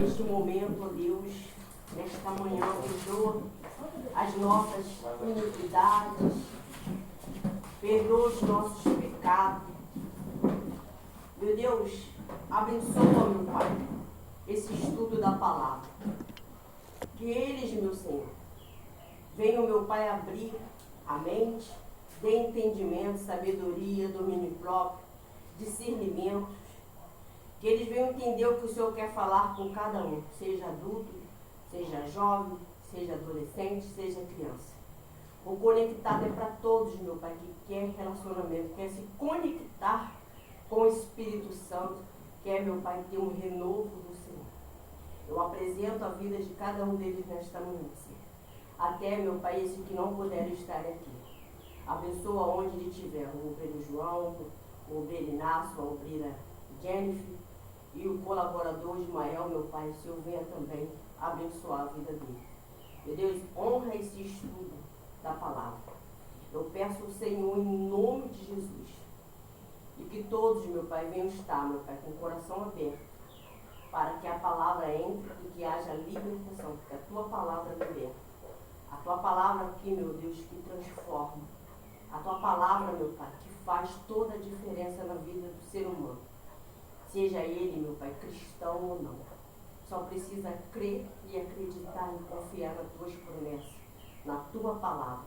neste momento, ó Deus, nesta manhã, perdoa as nossas iniquidades, perdoa os nossos pecados. Meu Deus, abençoa, meu Pai, esse estudo da palavra. Que eles, meu Senhor, venham, meu Pai, abrir a mente, dê entendimento, sabedoria, domínio próprio, discernimento. Que eles venham entender o que o Senhor quer falar com cada um, seja adulto, seja jovem, seja adolescente, seja criança. O conectado é para todos, meu Pai, que quer relacionamento, quer se conectar com o Espírito Santo, quer, meu Pai, ter um renovo do Senhor. Eu apresento a vida de cada um deles nesta manhã, Senhor. Até, meu Pai, esse que não puderam estar aqui. Abençoa onde ele estiver, o obreiro João, o obreiro Inácio, a obreira Jennifer e o colaborador Ismael, meu Pai, o Senhor venha também abençoar a vida dele. Meu Deus, honra esse estudo da palavra. Eu peço ao Senhor em nome de Jesus. E que todos, meu Pai, venham estar, meu Pai, com o coração aberto, para que a palavra entre e que haja libertação, porque a tua palavra liberta. A tua palavra aqui, meu Deus, que transforma. A tua palavra, meu Pai, que faz toda a diferença na vida do ser humano. Seja ele, meu Pai, cristão ou não. Só precisa crer e acreditar e confiar nas tuas promessas, na tua palavra.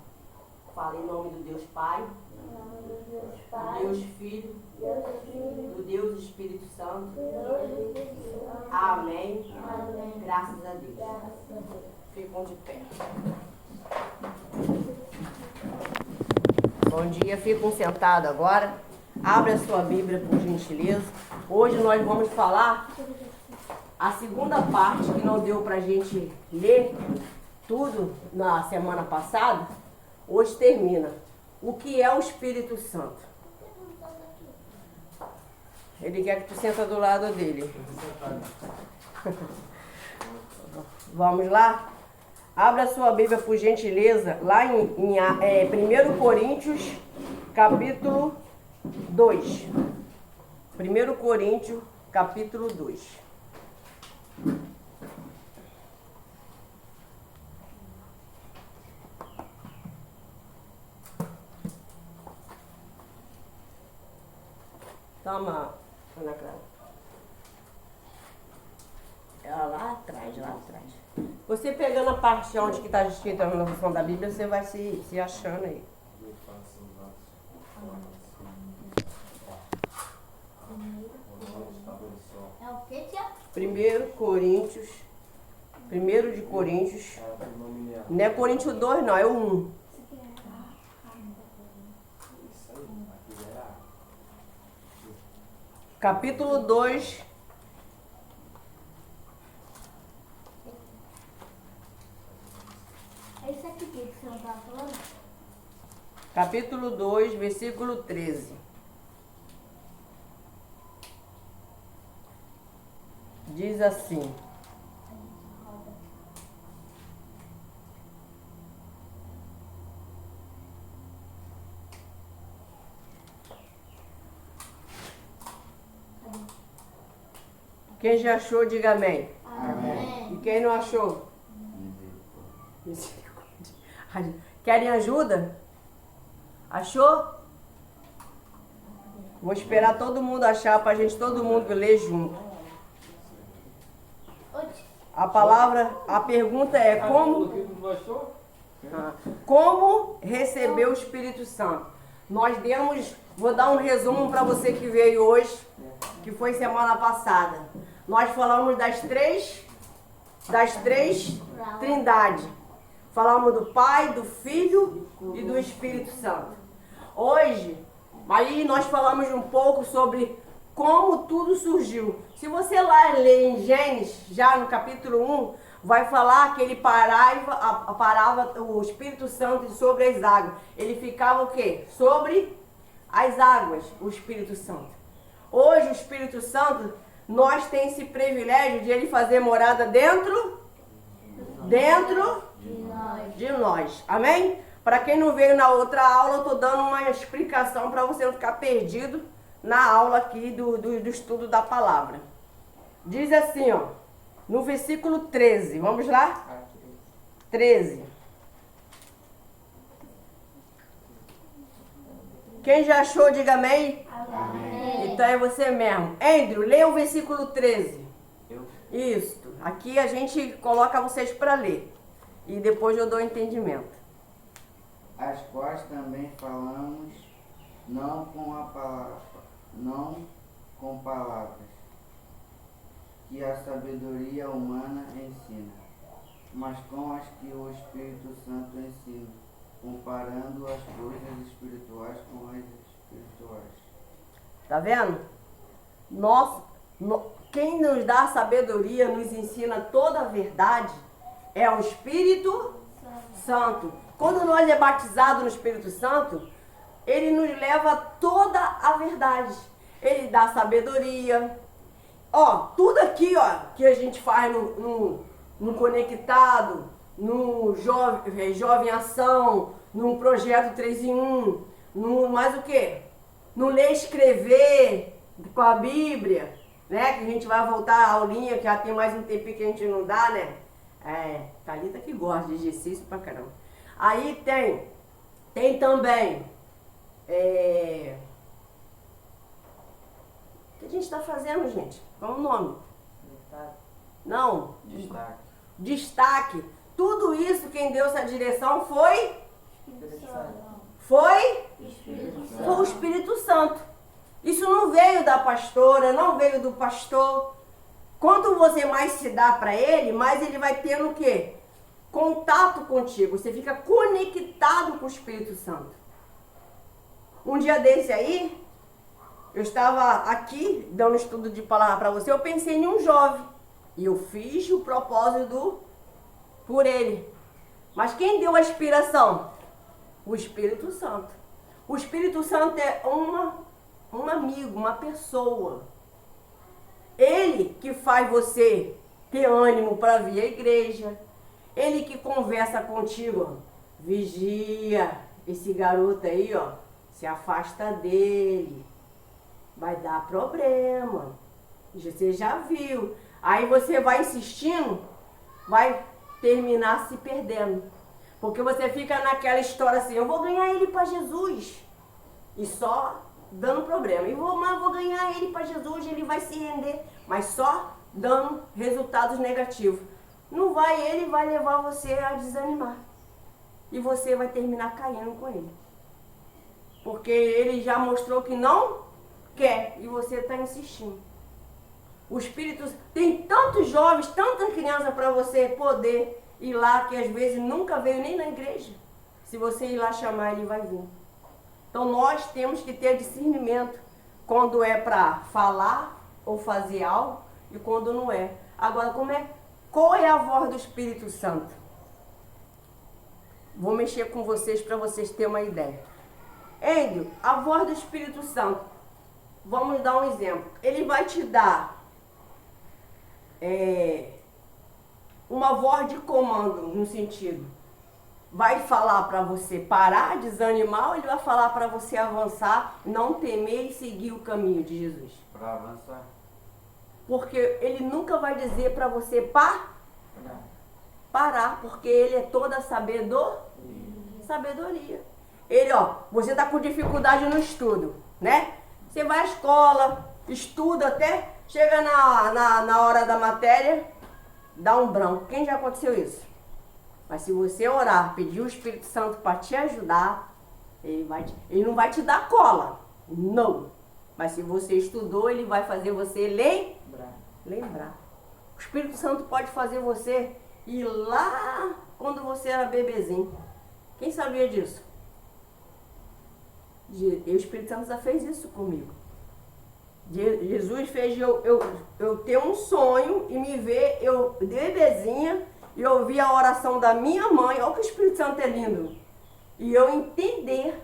Fala em nome do Deus Pai, do Deus Filho, do Deus Espírito Santo. Amém. Graças a Deus. Ficam de pé. Bom dia, ficam sentados agora. Abre a sua Bíblia, por gentileza. Hoje nós vamos falar a segunda parte, que não deu pra gente ler tudo na semana passada. Hoje termina. O que é o Espírito Santo? Ele quer que tu senta do lado dele. Vamos lá? Abra sua Bíblia, por gentileza, lá em 1 Coríntios, capítulo 2. 1 Coríntios, capítulo 2. Toma, Ana Clara. Ela lá atrás, lá atrás. Você pegando a parte onde que está escrita na noção da Bíblia, você vai se achando aí. É o que, tia? 1 Coríntios, 1 de Coríntios, não é Coríntios 2 não, é o 1. Capítulo 2. É isso aqui que você não estava falando? Capítulo 2, versículo 13. Diz assim: quem já achou, diga amém. Amém. E quem não achou? Querem ajuda? Achou? Vou esperar todo mundo achar para a gente, todo mundo ler junto. A palavra, a pergunta é como receber o Espírito Santo? Nós demos, vou dar um resumo para você que veio hoje, que foi semana passada. Nós falamos das três trindades. Falamos do Pai, do Filho e do Espírito Santo. Hoje, aí nós falamos um pouco sobre como tudo surgiu. Se você lá ler em Gênesis, já no capítulo 1, vai falar que ele parava o Espírito Santo sobre as águas. Ele ficava o quê? Sobre as águas, o Espírito Santo. Hoje o Espírito Santo, nós temos esse privilégio de ele fazer morada dentro de nós. Amém? Para quem não veio na outra aula, eu estou dando uma explicação para você não ficar perdido na aula aqui do estudo da palavra. Diz assim, ó: no versículo 13. Vamos lá? 13. Quem já achou, diga amém. Amém. Então é você mesmo. Andrew, leia o versículo 13. Isso. Aqui a gente coloca vocês para ler. E depois eu dou entendimento. As quais também falamos, não com palavras, que a sabedoria humana ensina, mas com as que o Espírito Santo ensina, comparando as coisas espirituais com as espirituais. Tá vendo? Quem nos dá a sabedoria, nos ensina toda a verdade, é o Espírito Santo. Quando nós é batizado no Espírito Santo, ele nos leva a toda a verdade. Ele dá sabedoria. Ó, tudo aqui, ó, que a gente faz no Conectado, no Jovem Ação, no Projeto 3 em 1, no mais o quê? No Ler e Escrever com a Bíblia, né? Que a gente vai voltar à aulinha, que já tem mais um tempinho que a gente não dá, né? Thalita que gosta de exercício pra caramba. Aí tem também, o que a gente está fazendo, gente? Qual é o nome? Não. Destaque. Tudo isso, quem deu essa direção foi o Espírito Santo. Isso não veio da pastora, não veio do pastor. Quanto você mais se dá para ele, mais ele vai tendo o quê? Contato contigo. Você fica conectado com o Espírito Santo. Um dia desse aí, eu estava aqui dando estudo de palavra para você, eu pensei em um jovem. E eu fiz o propósito por ele. Mas quem deu a inspiração? O Espírito Santo. O Espírito Santo é um amigo, uma pessoa. Ele que faz você ter ânimo para vir à igreja. Ele que conversa contigo. Vigia, esse garoto aí, ó, se afasta dele. Vai dar problema. Você já viu. Aí você vai insistindo, vai terminar se perdendo. Porque você fica naquela história assim, eu vou ganhar ele para Jesus. E só dando problema. Mas vou ganhar ele para Jesus, ele vai se render. Mas só dando resultados negativos. Não vai, ele vai levar você a desanimar. E você vai terminar caindo com ele. Porque ele já mostrou que não quer e você está insistindo. O Espírito, tem tantos jovens, tantas crianças para você poder ir lá, que às vezes nunca veio nem na igreja. Se você ir lá chamar, ele vai vir. Então nós temos que ter discernimento quando é para falar ou fazer algo e quando não é. Agora, qual é a voz do Espírito Santo? Vou mexer com vocês para vocês terem uma ideia. Êndio, a voz do Espírito Santo, vamos dar um exemplo. Ele vai te dar uma voz de comando, no sentido, vai falar para você parar, desanimar, ou ele vai falar para você avançar, não temer e seguir o caminho de Jesus? Para avançar. Porque ele nunca vai dizer para você parar, porque ele é toda sabedoria. Ele, ó, você está com dificuldade no estudo, né? Você vai à escola, estuda até, chega na hora da matéria, dá um branco. Quem já aconteceu isso? Mas se você orar, pedir o Espírito Santo para te ajudar, ele não vai te dar cola. Não. Mas se você estudou, ele vai fazer você lembrar. O Espírito Santo pode fazer você ir lá quando você era bebezinho. Quem sabia disso? E o Espírito Santo já fez isso comigo. Jesus fez eu ter um sonho e me ver, eu bebezinha, e ouvir a oração da minha mãe. Olha que o Espírito Santo é lindo. E eu entender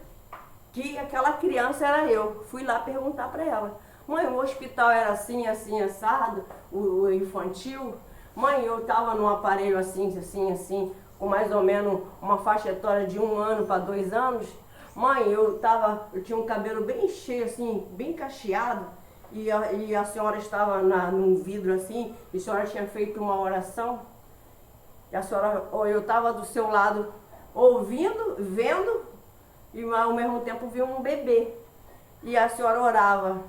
que aquela criança era eu. Fui lá perguntar para ela. Mãe, o hospital era assim, assim, assado, o infantil. Mãe, eu estava num aparelho assim, assim, assim, com mais ou menos uma faixa etária de 1 ano para 2 anos. Mãe, eu tinha um cabelo bem cheio, assim, bem cacheado. e a senhora estava num vidro assim, e a senhora tinha feito uma oração, e a senhora, ou eu estava do seu lado ouvindo, vendo, e ao mesmo tempo vi um bebê. E a senhora orava,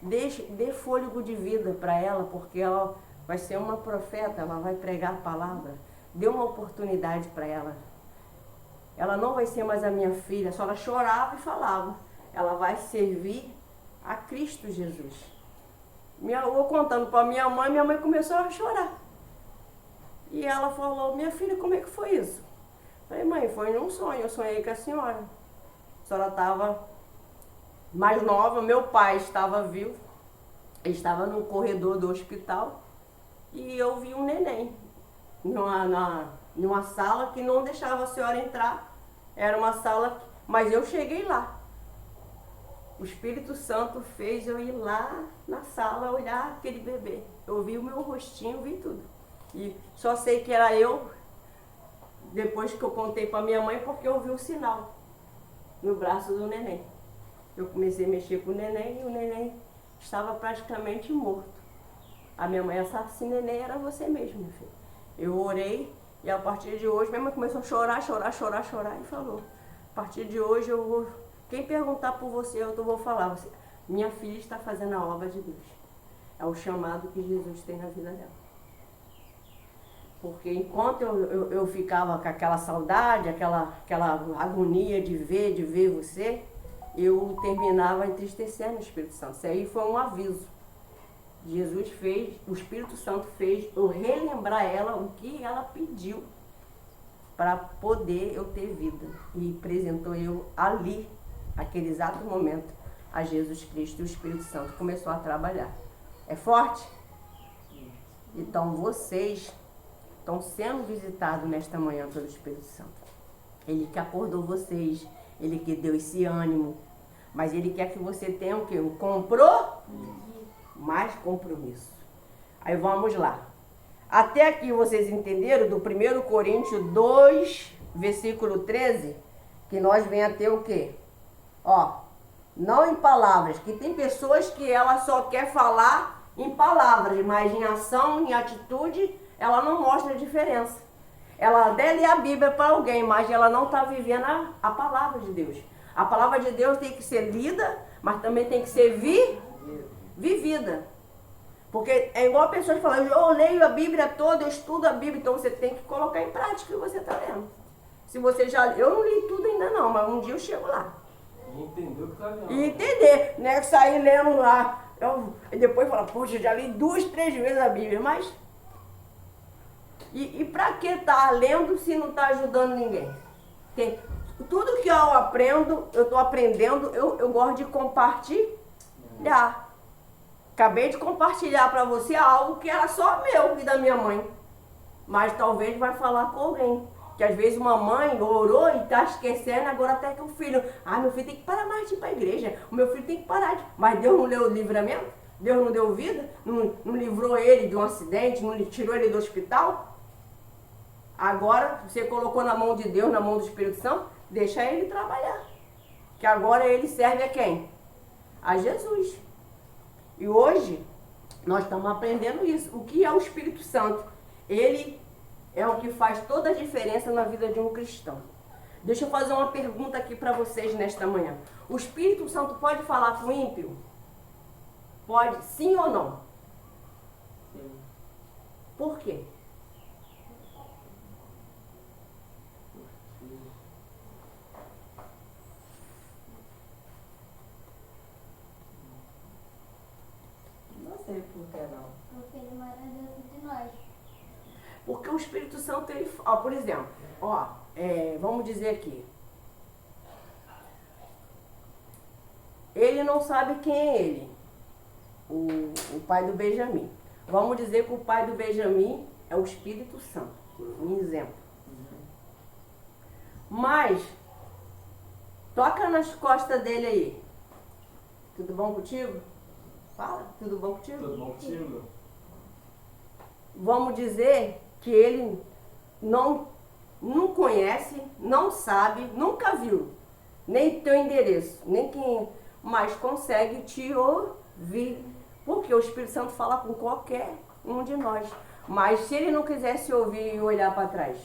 dê fôlego de vida para ela, porque ela vai ser uma profeta, ela vai pregar a palavra. Dê uma oportunidade para ela. Ela não vai ser mais a minha filha. A senhora chorava e falava. Ela vai servir a Cristo Jesus. Eu contando para minha mãe começou a chorar. E ela falou, minha filha, como é que foi isso? Eu falei, mãe, foi num sonho, eu sonhei com a senhora. A senhora estava mais nova, meu pai estava vivo, ele estava no corredor do hospital e eu vi um neném numa sala que não deixava a senhora entrar. Era uma sala, mas eu cheguei lá. O Espírito Santo fez eu ir lá na sala olhar aquele bebê. Eu vi o meu rostinho, vi tudo. E só sei que era eu, depois que eu contei para minha mãe, porque eu vi o sinal no braço do neném. Eu comecei a mexer com o neném e o neném estava praticamente morto. A minha mãe, esse neném era você mesmo, meu filho. Eu orei e a partir de hoje, minha mãe começou a chorar e falou, a partir de hoje eu vou, quem perguntar por você, eu vou falar, minha filha está fazendo a obra de Deus. É o chamado que Jesus tem na vida dela. Porque enquanto eu ficava com aquela saudade, aquela agonia de ver você, eu terminava entristecendo o Espírito Santo. Isso aí foi um aviso. Jesus fez, o Espírito Santo fez eu relembrar ela o que ela pediu para poder eu ter vida. E apresentou eu ali, naquele exato momento, a Jesus Cristo, e o Espírito Santo começou a trabalhar. É forte? Então vocês estão sendo visitados nesta manhã pelo Espírito Santo. Ele que acordou vocês, ele que deu esse ânimo, mas ele quer que você tenha o quê? Mais compromisso. Aí vamos lá. Até aqui vocês entenderam do 1 Coríntios 2, versículo 13, que nós vem a ter o quê? Ó, não em palavras, que tem pessoas que ela só quer falar em palavras, mas em ação, em atitude, ela não mostra a diferença. Ela até lê a Bíblia para alguém, mas ela não está vivendo a palavra de Deus. A palavra de Deus tem que ser lida, mas também tem que ser vivida. Porque é igual a pessoa que fala, eu leio a Bíblia toda, eu estudo a Bíblia, então você tem que colocar em prática o que você está lendo. Se você já... Eu não li tudo ainda não, mas um dia eu chego lá. E entender o que está lendo. E entender, né? Sair lendo lá. E depois falar, poxa, já li 2, 3 vezes a Bíblia, mas... E para que estar lendo se não está ajudando ninguém? Tudo que eu aprendo, eu estou aprendendo, eu gosto de compartilhar. Acabei de compartilhar para você algo que era só meu e da minha mãe. Mas talvez vai falar com alguém. Que às vezes uma mãe orou e está esquecendo, agora até que o filho... meu filho tem que parar mais de ir para a igreja. O meu filho tem que parar de... Mas Deus não deu o livramento? Deus não deu vida? Não livrou ele de um acidente? Não tirou ele do hospital? Agora, você colocou na mão de Deus, na mão do Espírito Santo, deixa ele trabalhar. Que agora ele serve a quem? A Jesus. E hoje, nós estamos aprendendo isso. O que é o Espírito Santo? Ele é o que faz toda a diferença na vida de um cristão. Deixa eu fazer uma pergunta aqui para vocês nesta manhã. O Espírito Santo pode falar com o ímpio? Pode, sim ou não? Sim. Por quê? Não sei por que não. Porque ele mora dentro de nós. Porque o Espírito Santo, ele, por exemplo, vamos dizer aqui, ele não sabe quem é ele, o pai do Benjamim. Vamos dizer que o pai do Benjamim é o Espírito Santo, um exemplo. Mas, toca nas costas dele aí. Tudo bom contigo? Fala, tudo bom contigo? Tudo bom contigo? Vamos dizer que ele não conhece, não sabe, nunca viu, nem teu endereço, nem quem mais consegue te ouvir. Porque o Espírito Santo fala com qualquer um de nós. Mas se ele não quisesse ouvir e olhar para trás,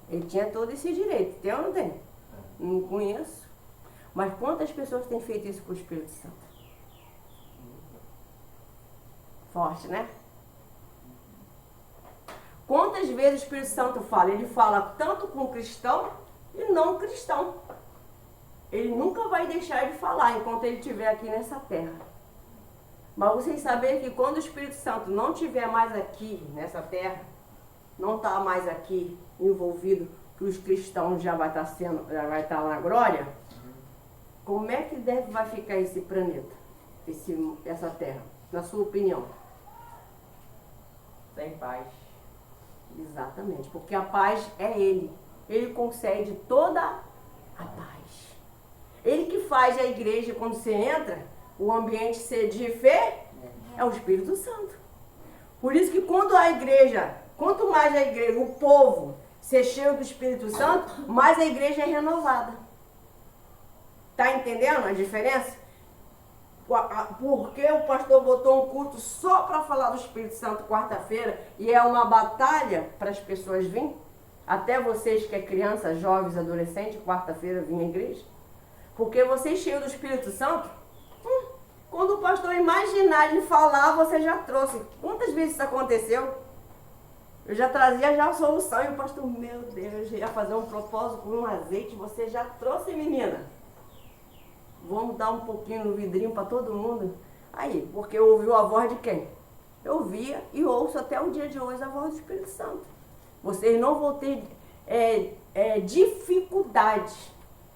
ele tinha todo esse direito. Tem ou não tem? Não conheço. Mas quantas pessoas têm feito isso com o Espírito Santo? Forte, né? Quantas vezes o Espírito Santo fala? Ele fala tanto com o cristão e não cristão. Ele nunca vai deixar de falar enquanto ele estiver aqui nessa terra. Mas vocês sabem que quando o Espírito Santo não estiver mais aqui nessa terra, não está mais aqui envolvido, que os cristãos já vai estar na glória, como é que vai ficar esse planeta, essa terra, na sua opinião? Sem paz. Exatamente, porque a paz é Ele. Ele concede toda a paz. Ele que faz a igreja, quando você entra, o ambiente ser de fé, é o Espírito Santo. Por isso que quando a igreja, quanto mais a igreja, o povo, ser cheio do Espírito Santo, mais a igreja é renovada. Tá entendendo a diferença? Porque o pastor botou um culto só para falar do Espírito Santo quarta-feira e é uma batalha para as pessoas virem? Até vocês que é criança, jovens, adolescentes, quarta-feira vêm à igreja. Porque vocês cheios do Espírito Santo, quando o pastor imaginar de falar, você já trouxe. Quantas vezes isso aconteceu? Eu já trazia já a solução e o pastor, meu Deus, ia fazer um propósito com um azeite, você já trouxe, menina. Vamos dar um pouquinho no vidrinho para todo mundo. Aí, porque ouviu a voz de quem? Eu ouvia e ouço até o dia de hoje a voz do Espírito Santo. Vocês não vão ter dificuldade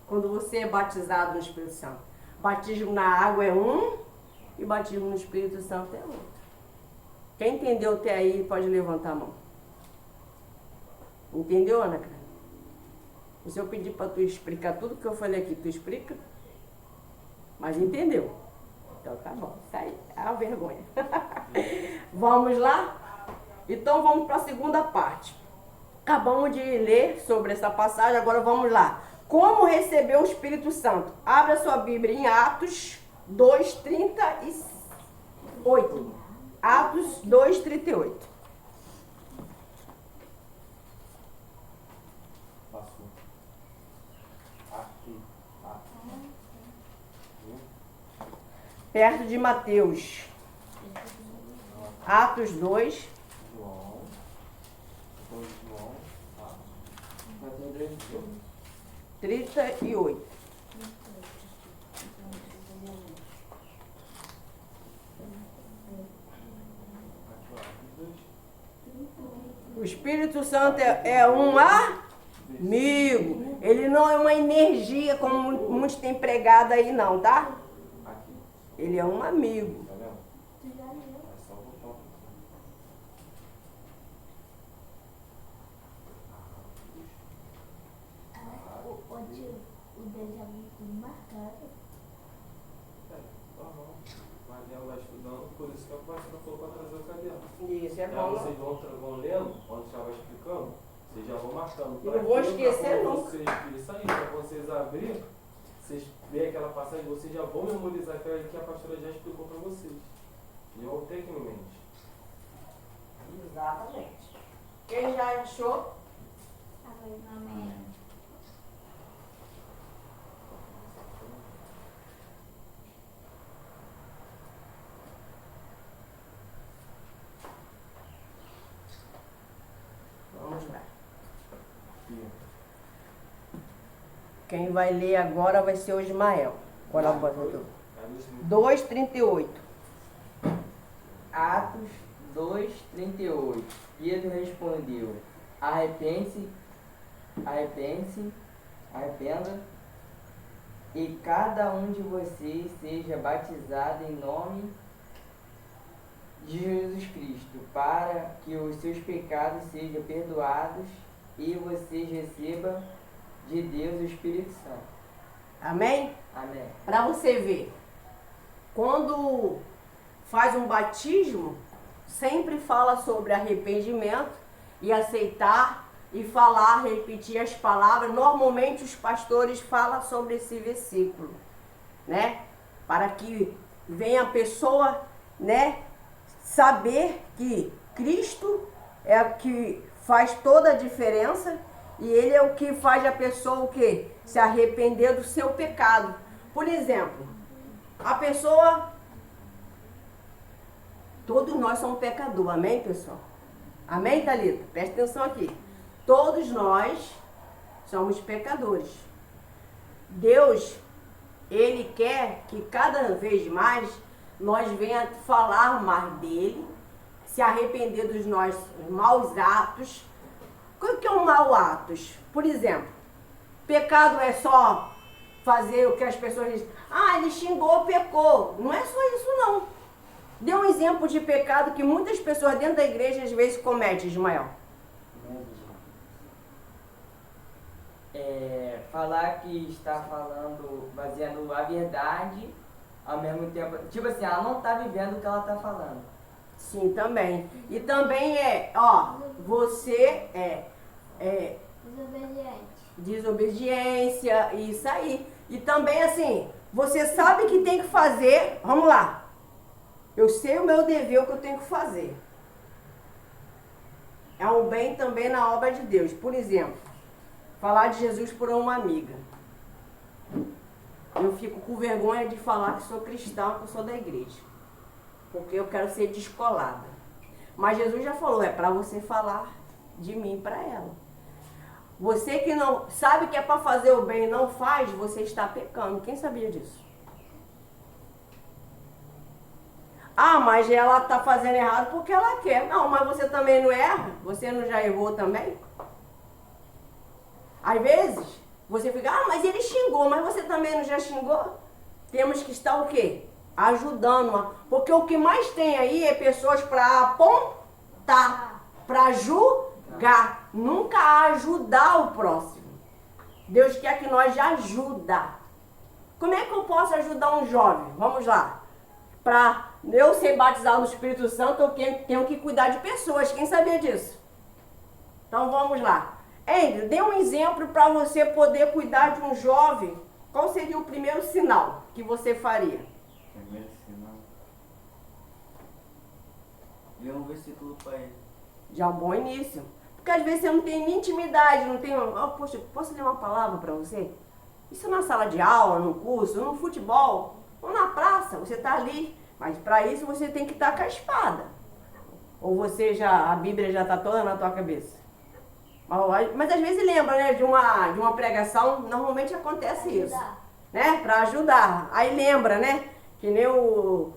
quando você é batizado no Espírito Santo. Batismo na água é um e batismo no Espírito Santo é outro. Quem entendeu até aí pode levantar a mão. Entendeu, Ana Clara? E se eu pedir para tu explicar tudo que eu falei aqui, tu explica? Mas entendeu? Então tá bom, isso aí é uma vergonha. Vamos lá? Então vamos para a segunda parte. Acabamos de ler sobre essa passagem, agora vamos lá. Como receber o Espírito Santo? Abra sua Bíblia em Atos 2:38. Atos 2:38. Passou. Aqui. Perto de Mateus. Atos 2. João. Depois João. Mateus 2, 38. O Espírito Santo é um amigo. Ele não é uma energia como muitos têm pregado aí não, tá? Aqui. Ele é um amigo. Tá vendo? Tu já leu? É só botar um O dele já viu tudo marcado. Mas ela vai estudando, por isso que a pastora falou para trazer o caderno. Isso é Aí bom. vocês vão lendo, onde já vai explicando, vocês já vão marcando. Eu não vou esquecer pra nunca. Isso aí, para vocês abrirem, vocês veem aquela passagem, vocês já vão memorizar aquela que a pastora já explicou para vocês. E eu vou ter aqui em mente. Exatamente. Quem já achou? Amém. Vamos lá. Aqui. Quem vai ler agora vai ser o Ismael. Colaborador. Aí você 2:38. Atos 2:38. Pedro respondeu: arrependa, e cada um de vocês seja batizado em nome de Jesus Cristo, para que os seus pecados sejam perdoados e vocês recebam de Deus o Espírito Santo. Amém? Amém. Para você ver, quando faz um batismo, sempre fala sobre arrependimento e aceitar e falar, repetir as palavras. Normalmente os pastores falam sobre esse versículo, né? Para que vem a pessoa, né, saber que Cristo é o que faz toda a diferença e Ele é o que faz a pessoa o quê? Se arrepender do seu pecado. Por exemplo, a pessoa... Todos nós somos pecadores, amém, pessoal? Amém, Thalita? Presta atenção aqui. Todos nós somos pecadores. Deus, Ele quer que cada vez mais nós venha falar mais dEle, se arrepender dos nossos maus atos. O que é um mau atos? Por exemplo, pecado é só fazer o que as pessoas dizem. Ah, ele xingou, pecou. Não é só isso, não. Dê um exemplo de pecado que muitas pessoas dentro da igreja às vezes cometem, Ismael. Falar que está falando, fazendo a verdade, ao mesmo tempo... Tipo assim, ela não está vivendo o que ela está falando. Sim, também. E também você desobediência, isso aí. E também assim, você sabe que tem que fazer, vamos lá. Eu sei o meu dever, o que eu tenho que fazer. É um bem também na obra de Deus. Por exemplo, falar de Jesus por uma amiga. Eu fico com vergonha de falar que sou cristã, que eu sou da igreja. Porque eu quero ser descolada. Mas Jesus já falou, é para você falar de mim para ela. Você que não sabe que é para fazer o bem e não faz, você está pecando. Quem sabia disso? Ah, mas ela está fazendo errado porque ela quer. Não, mas você também não erra? Você não já errou também? Às vezes, você fica, mas ele xingou, mas você também não já xingou? Temos que estar o quê? Ajudando. Porque o que mais tem aí é pessoas para apontar, para julgar. Nunca ajudar o próximo. Deus quer que nós ajuda. Como é que eu posso ajudar um jovem? Vamos lá. Para eu ser batizado no Espírito Santo, eu tenho que cuidar de pessoas. Quem sabia disso? Então vamos lá. Andrew, dê um exemplo para você poder cuidar de um jovem. Qual seria o primeiro sinal que você faria? Primeiro sinal. Lê um versículo para ele. Já é um bom início. Porque às vezes você não tem nem intimidade, não tem... poxa, posso ler uma palavra para você? Isso na sala de aula, no curso, no futebol, ou na praça, você está ali. Mas para isso você tem que estar com a espada. Ou você a Bíblia já está toda na tua cabeça. Mas às vezes lembra, né, de uma pregação, normalmente acontece isso. Né? Para ajudar. Aí lembra, né? Que nem o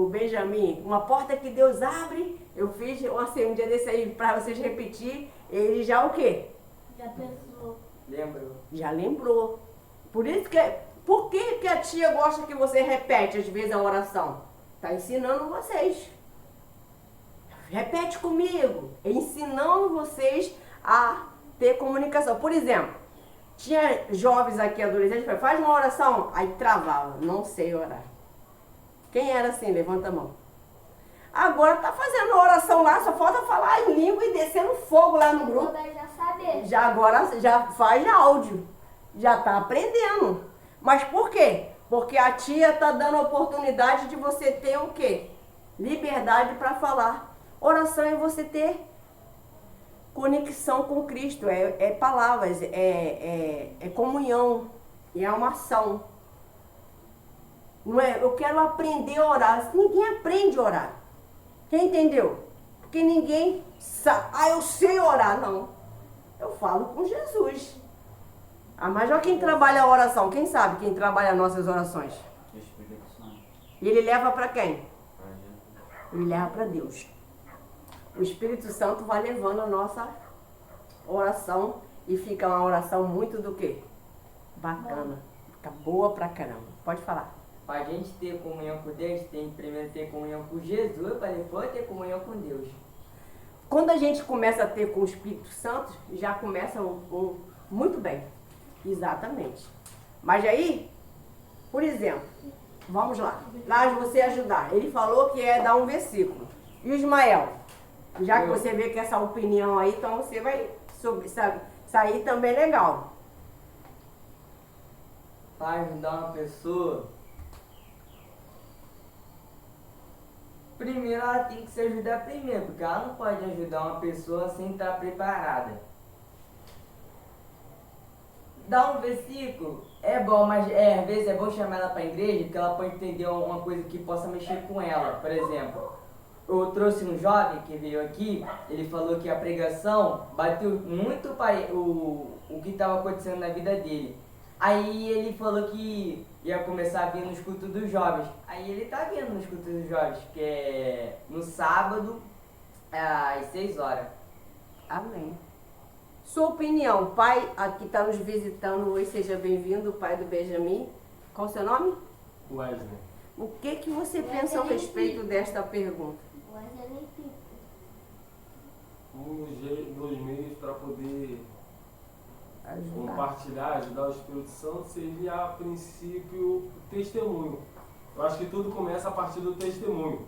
Benjamin, uma porta que Deus abre, eu fiz um dia desse aí para vocês repetir, ele já o quê? Já pensou. Lembrou. Já lembrou. Por que a tia gosta que você repete às vezes a oração? Está ensinando vocês. Repete comigo. Ensinando vocês a ter comunicação. Por exemplo, tinha jovens aqui, adolescentes, que faz uma oração, aí travava. Não sei orar. Quem era assim? Levanta a mão. Agora tá fazendo uma oração lá, só falta falar em língua e descendo fogo lá no grupo. Já saber. Agora já faz áudio. Já tá aprendendo. Mas por quê? Porque a tia tá dando a oportunidade de você ter o quê? Liberdade para falar. Oração é você ter conexão com Cristo, é palavras, é comunhão, é uma ação. Não é? Eu quero aprender a orar. Ninguém aprende a orar. Quem entendeu? Porque ninguém sabe. Eu sei orar. Não. Eu falo com Jesus. Mas olha quem trabalha a oração. Quem sabe quem trabalha as nossas orações? Espírito Santo. E ele leva para quem? Para Jesus. Ele leva para Deus. O Espírito Santo vai levando a nossa oração e fica uma oração muito do quê? Bacana. Fica boa pra caramba. Pode falar. Para a gente ter comunhão com Deus, tem que primeiro ter comunhão com Jesus, para depois ter comunhão com Deus. Quando a gente começa a ter com o Espírito Santo, já começa muito bem. Exatamente. Mas aí, por exemplo, vamos lá. Lá você ajudar. Ele falou que é dar um versículo. E o Ismael? Já que você vê que essa opinião aí, então você vai sair também legal. Para ajudar uma pessoa, primeiro ela tem que se ajudar primeiro, porque ela não pode ajudar uma pessoa sem estar preparada. Dar um versículo é bom, mas às vezes é bom chamar ela para a igreja, porque ela pode entender alguma coisa que possa mexer com ela. Por exemplo, eu trouxe um jovem que veio aqui, ele falou que a pregação bateu muito o que estava acontecendo na vida dele. Aí ele falou que ia começar a vir nos cultos dos jovens. Aí ele tá vindo nos cultos dos jovens, que é no sábado, às 6 horas. Amém. Sua opinião, pai aqui está nos visitando hoje, seja bem-vindo, pai do Benjamin. Qual o seu nome? Wesley. O que você pensa a respeito desta pergunta? Wesley Pipo. Um dos meios para poder Ajudar. compartilhar, ajudar o Espírito Santo seria, a princípio, o testemunho. Eu acho que tudo começa a partir do testemunho.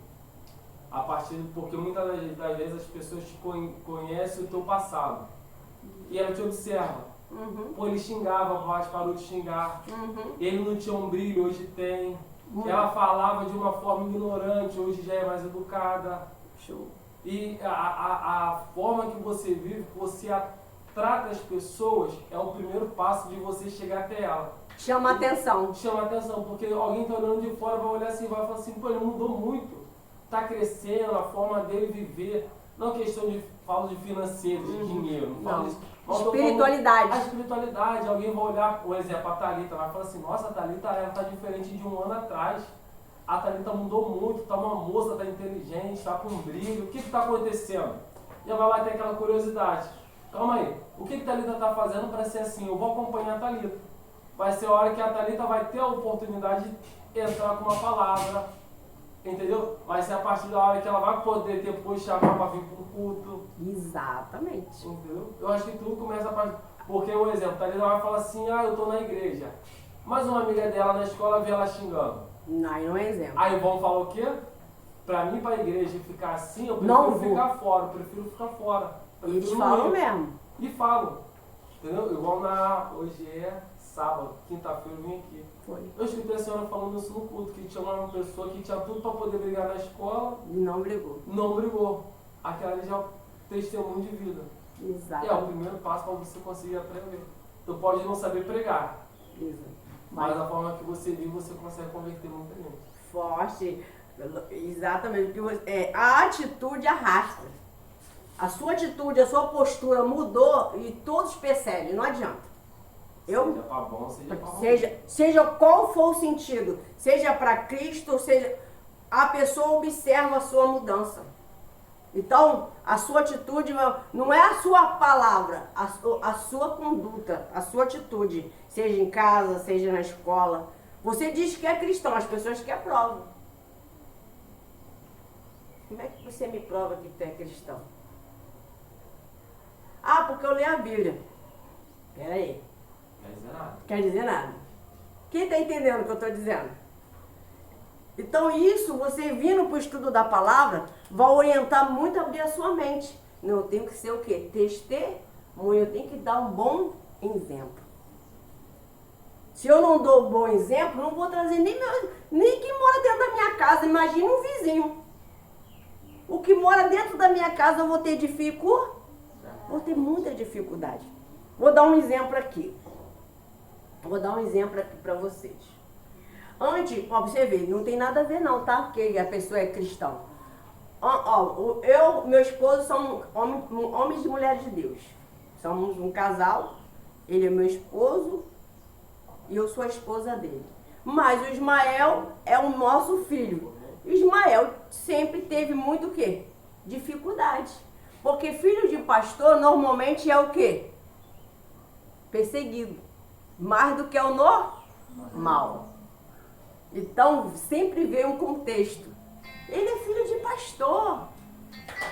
Porque muitas das vezes as pessoas te conhecem o teu passado. E ela te observa. Uhum. Pô, ele xingava, mas parou de xingar. Uhum. Ele não tinha um brilho, hoje tem. Uhum. Ela falava de uma forma ignorante, hoje já é mais educada. Show. E a forma que você vive, que você trata as pessoas, é o primeiro passo de você chegar até ela. Chama a atenção. Chama atenção, porque alguém tá olhando de fora, vai olhar assim, vai falar assim, pô, ele mudou muito. Tá crescendo, a forma dele viver. Não é questão de falo de financeiro, de dinheiro. Não falo Não. disso. Mas eu tô Espiritualidade. falando a espiritualidade. Alguém vai olhar, por exemplo, a Thalita, vai falar assim, nossa, a Thalita, ela tá diferente de um ano atrás. A Thalita mudou muito, tá uma moça, tá inteligente, tá com brilho. O que que tá acontecendo? E ela vai ter aquela curiosidade. Calma aí, o que que a Thalita tá fazendo para ser assim? Eu vou acompanhar a Thalita. Vai ser a hora que a Thalita vai ter a oportunidade de entrar com uma palavra, entendeu? Vai ser a partir da hora que ela vai poder depois chamar para vir para um culto. Exatamente. Entendeu? Eu acho que tudo começa a partir... Porque, por exemplo, a Thalita vai falar assim, eu tô na igreja. Mas uma amiga dela na escola vê ela xingando. Não é exemplo. Aí vão falar o quê? Pra mim, pra igreja ficar assim, eu Não prefiro vou. ficar fora. Eu prefiro ficar fora. Eles Prefiro falam não ir. mesmo. E falam. Entendeu? Igual hoje é sábado, quinta-feira eu vim aqui. Foi. Eu escutei a senhora falando isso no culto, que tinha uma pessoa que tinha tudo para poder brigar na escola, E não brigou. não brigou. Aquela ali já é o testemunho de vida. É o Exatamente. primeiro passo para você conseguir aprender. Tu pode não saber pregar, mas a forma que você vive, você consegue converter muita gente. Forte. Exatamente. Porque a atitude arrasta. A sua atitude, a sua postura mudou e todos percebem. Não adianta. Seja para bom, seja para ruim. Seja qual for o sentido, seja para Cristo, seja, a pessoa observa a sua mudança. Então, a sua atitude não é a sua palavra, a sua conduta, a sua atitude, seja em casa, seja na escola. Você diz que é cristão, as pessoas que aprovam. Como é que você me prova que tu é cristão? Ah, porque eu leio a Bíblia. Peraí. Quer dizer nada. Quer dizer nada. Quem está entendendo o que eu estou dizendo? Então isso, você vindo para o estudo da palavra, vai orientar muito a abrir a sua mente. Não, eu tenho que ser o quê? Testemunho, eu tenho que dar um bom exemplo. Se eu não dou um bom exemplo, não vou trazer nem quem mora dentro da minha casa. Imagina um vizinho. O que mora dentro da minha casa eu vou ter Vou ter muita dificuldade. Vou dar um exemplo aqui. Vou dar um exemplo aqui para vocês. Antes, ó, você vê, não tem nada a ver não, tá? Porque a pessoa é cristão. Meu esposo são homens e mulheres de Deus. Somos um casal, ele é meu esposo e eu sou a esposa dele. Mas o Ismael é o nosso filho. O Ismael sempre teve muito o quê? Dificuldade. Porque filho de pastor normalmente é o quê? Perseguido. Mais do que o normal. Então, sempre vê um contexto. Ele é filho de pastor.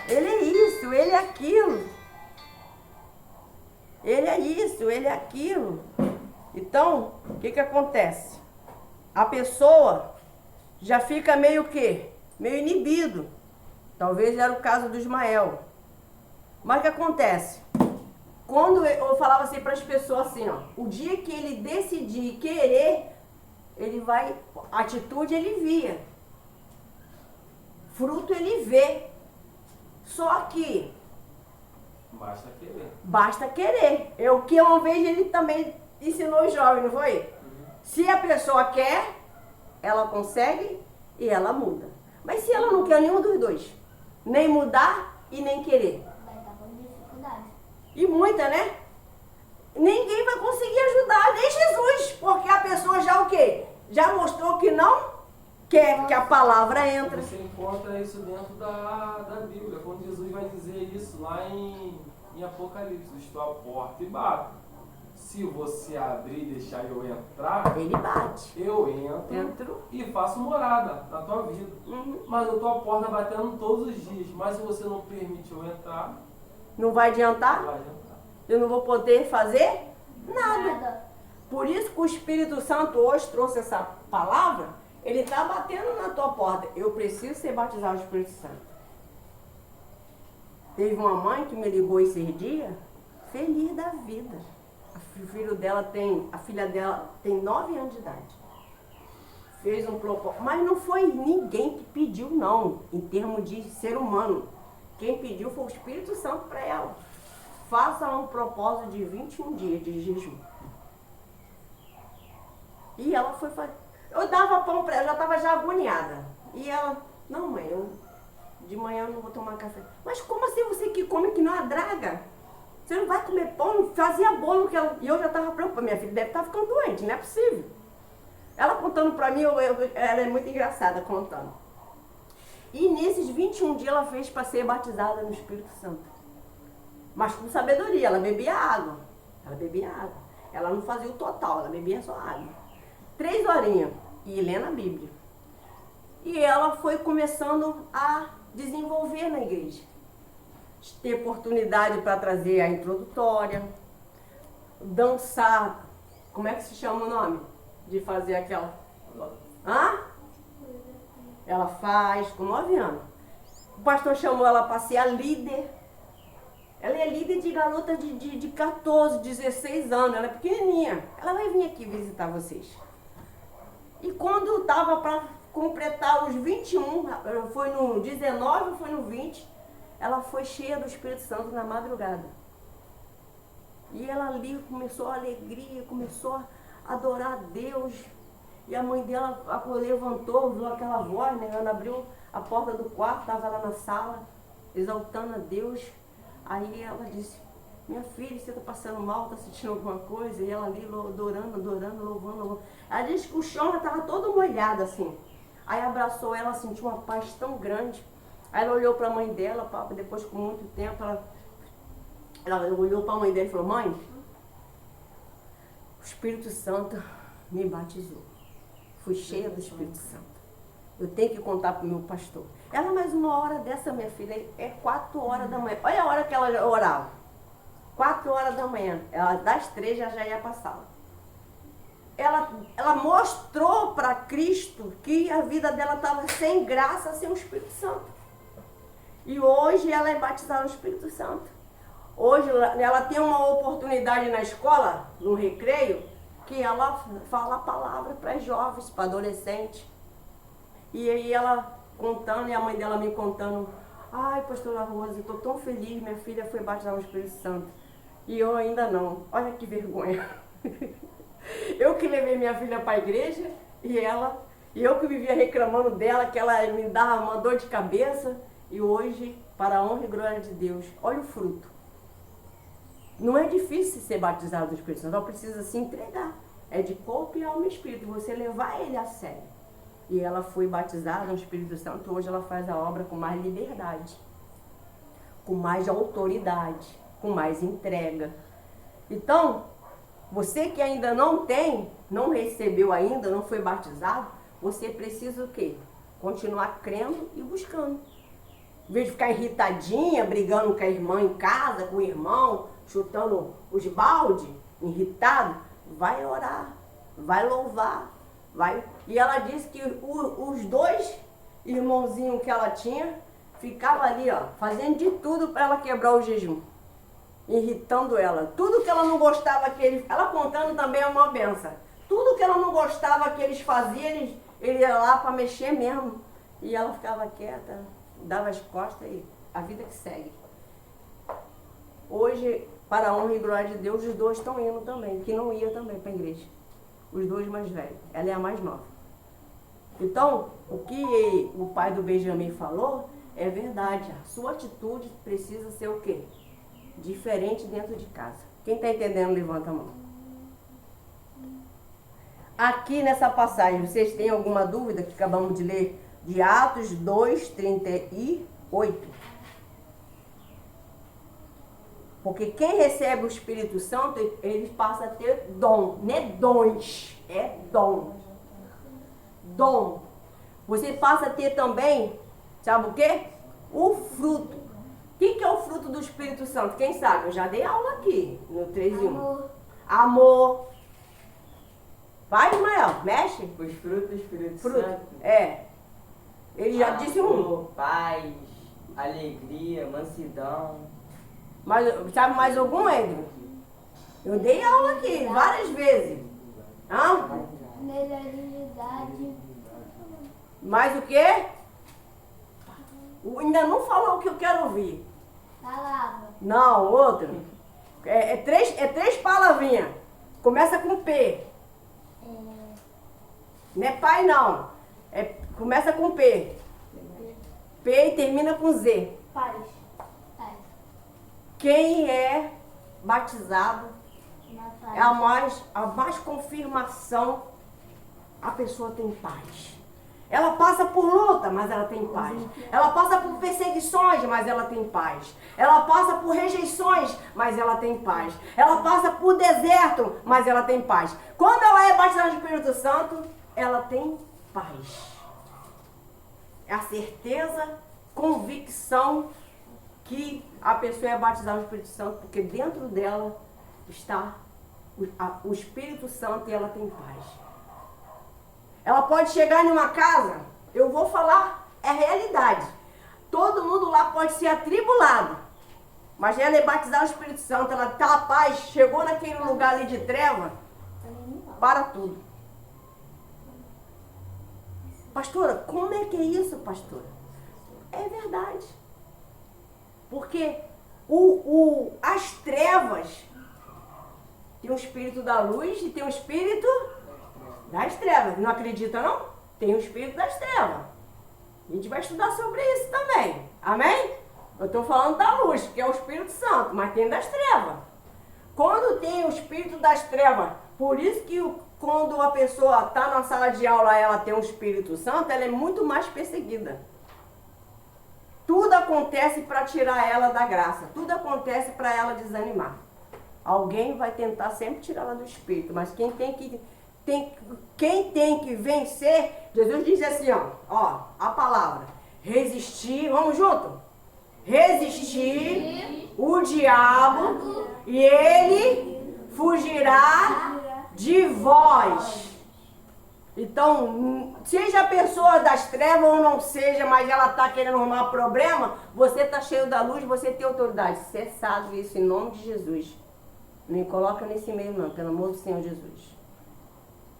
Ele é isso, ele é aquilo. Ele é isso, ele é aquilo. Então, o que acontece? A pessoa já fica meio quê? Meio inibido. Talvez era o caso do Ismael. Mas o que acontece? Quando eu falava assim para as pessoas assim, ó, o dia que ele decidir querer, ele vai, a atitude ele via. Fruto ele vê. Só que Basta querer. basta querer. É o que uma vez ele também ensinou os jovens, não foi? Se a pessoa quer, ela consegue e ela muda. Mas se ela não quer nenhum dos dois, nem mudar e nem querer. Vai estar com dificuldade. E muita, né? Ninguém vai conseguir ajudar, nem Jesus, porque a pessoa já o quê? Já mostrou que não quer que a palavra entre. Você encontra isso dentro da Bíblia, quando Jesus vai dizer isso lá em Apocalipse: estou à porta e bato. Se você abrir e deixar eu entrar, Ele bate. eu entro Entro. e faço morada na tua vida. Uhum. Mas eu estou à porta batendo todos os dias. Mas se você não permite eu entrar, Não vai não adiantar? vai entrar. Eu não vou poder fazer nada. Por isso que o Espírito Santo hoje trouxe essa palavra. Ele está batendo na tua porta. Eu preciso ser batizado no Espírito Santo. Teve uma mãe que me ligou esses dias, feliz da vida. A filha dela tem 9 anos de idade. Fez um propósito, mas não foi ninguém que pediu não, em termos de ser humano. Quem pediu foi o Espírito Santo para ela. Faça um propósito de 21 dias de jejum. E ela foi fazer. Eu dava pão para ela, já estava já agoniada. E ela, não mãe, de manhã eu não vou tomar café. Mas como assim você que come que não é draga? Você não vai comer pão? Fazia bolo que ela... E eu já estava preocupada, minha filha deve estar ficando doente, não é possível. Ela contando para mim, ela é muito engraçada contando. E nesses 21 dias ela fez para ser batizada no Espírito Santo. Mas com sabedoria, ela bebia água. Ela bebia água. Ela não fazia o total, ela bebia só água. 3 horinhas. E lendo a Bíblia. E ela foi começando a desenvolver na igreja. Ter oportunidade para trazer a introdutória. Dançar. Como é que se chama o nome? De fazer aquela... Hã? Ela faz com 9 anos. O pastor chamou ela para ser a líder. Ela é líder de garota de 14, 16 anos. Ela é pequenininha. Ela vai vir aqui visitar vocês. E quando estava para completar os 21, foi no 19 ou foi no 20, ela foi cheia do Espírito Santo na madrugada. E ela ali começou a alegria, começou a adorar a Deus. E a mãe dela levantou, viu aquela voz, né? Ela abriu a porta do quarto, estava lá na sala, exaltando a Deus. Aí ela disse, minha filha, você está passando mal, está sentindo alguma coisa? E ela ali adorando, louvando. Ela disse que o chão já estava todo molhado assim. Aí abraçou ela, sentiu uma paz tão grande. Aí ela olhou para a mãe dela, depois com muito tempo, ela olhou para a mãe dela e falou, mãe, o Espírito Santo me batizou. Fui cheia do Espírito Santo. Eu tenho que contar para o meu pastor. Ela, mais uma hora dessa, minha filha, é 4 horas da manhã. Olha a hora que ela orava. 4 horas da manhã. Ela, das 3 já ia para a sala. Ela mostrou para Cristo que a vida dela estava sem graça, sem o Espírito Santo. E hoje ela é batizada no Espírito Santo. Hoje ela tem uma oportunidade na escola, no recreio, que ela fala a palavra para jovens, para adolescentes. E aí ela contando, e a mãe dela me contando, ai, pastora Rosa, eu estou tão feliz, minha filha foi batizada no Espírito Santo. E eu ainda não. Olha que vergonha. Eu que levei minha filha para a igreja, e eu que vivia reclamando dela, que ela me dava uma dor de cabeça, e hoje, para a honra e glória de Deus, olha o fruto. Não é difícil ser batizado no Espírito Santo, ela precisa se entregar. É de corpo e alma e espírito, você levar ele a sério. E ela foi batizada no Espírito Santo, hoje ela faz a obra com mais liberdade, com mais autoridade, com mais entrega. Então, você que ainda não tem, não recebeu ainda, não foi batizado, você precisa o quê? Continuar crendo e buscando. Em vez de ficar irritadinha, brigando com a irmã em casa, com o irmão, chutando os baldes, irritado, vai orar, vai louvar, vai. E ela disse que os 2 irmãozinhos que ela tinha, ficavam ali, ó, fazendo de tudo para ela quebrar o jejum. Irritando ela. Tudo que ela não gostava que eles... Ela contando também é uma benção. Tudo que ela não gostava que eles faziam, ele ia lá para mexer mesmo. E ela ficava quieta, dava as costas e a vida que segue. Hoje, para a honra e glória de Deus, os dois estão indo também, que não ia também para a igreja. Os dois mais velhos. Ela é a mais nova. Então, o que o pai do Benjamin falou é verdade. A sua atitude precisa ser o quê? Diferente dentro de casa. Quem está entendendo, levanta a mão. Aqui nessa passagem, vocês têm alguma dúvida que acabamos de ler? De Atos 2, 38. Porque quem recebe o Espírito Santo, ele passa a ter dom. Não é dons, é dom. Dom. Você passa a ter também, sabe o quê? O fruto. O que é o fruto do Espírito Santo? Quem sabe? Eu já dei aula aqui, no 3 em 1. Amor. Amor. Vai, Ismael, mexe. Os frutos do Espírito Fruto. Santo. É. Ele já disse um. Amor, paz, alegria, mansidão. Mas, sabe mais algum, Edson? Eu dei aula aqui várias vezes. Hã? Melhoridade. Mais o quê? Ainda não falou o que eu quero ouvir. Palavra. Não, outro. É três palavrinhas. Começa com P. Não é pai, não. Começa com P. P e termina com Z. Paz. Paz. Quem é batizado Na é paz. a mais confirmação. A pessoa tem paz. Ela passa por luta, mas ela tem paz. Ela passa por perseguições, mas ela tem paz. Ela passa por rejeições, mas ela tem paz. Ela passa por deserto, mas ela tem paz. Quando ela é batizada no Espírito Santo, ela tem paz. É a certeza, convicção que a pessoa é batizada no Espírito Santo, porque dentro dela está o Espírito Santo e ela tem paz. Ela pode chegar em uma casa, eu vou falar, é realidade. Todo mundo lá pode ser atribulado, mas ela é batizada no Espírito Santo, ela está a paz, chegou naquele lugar ali de treva, para tudo. Pastora, como é que é isso, pastora? É verdade. Porque as trevas tem o espírito da luz e tem o espírito das trevas. Não acredita, não? Tem o espírito das trevas. A gente vai estudar sobre isso também. Amém? Eu estou falando da luz, que é o Espírito Santo, mas tem das trevas. Quando tem o espírito das trevas, por isso que quando a pessoa está na sala de aula, ela tem o Espírito Santo, ela é muito mais perseguida. Tudo acontece para tirar ela da graça. Tudo acontece para ela desanimar. Alguém vai tentar sempre tirar ela do Espírito, mas quem tem que vencer, Jesus diz assim, ó, a palavra, resistir, vamos junto? Resistir o diabo e ele fugirá de vós. Então, seja a pessoa das trevas ou não seja, mas ela está querendo arrumar problema, você está cheio da luz, você tem autoridade. Cessado isso em nome de Jesus. Não me coloca nesse meio não, pelo amor do Senhor Jesus.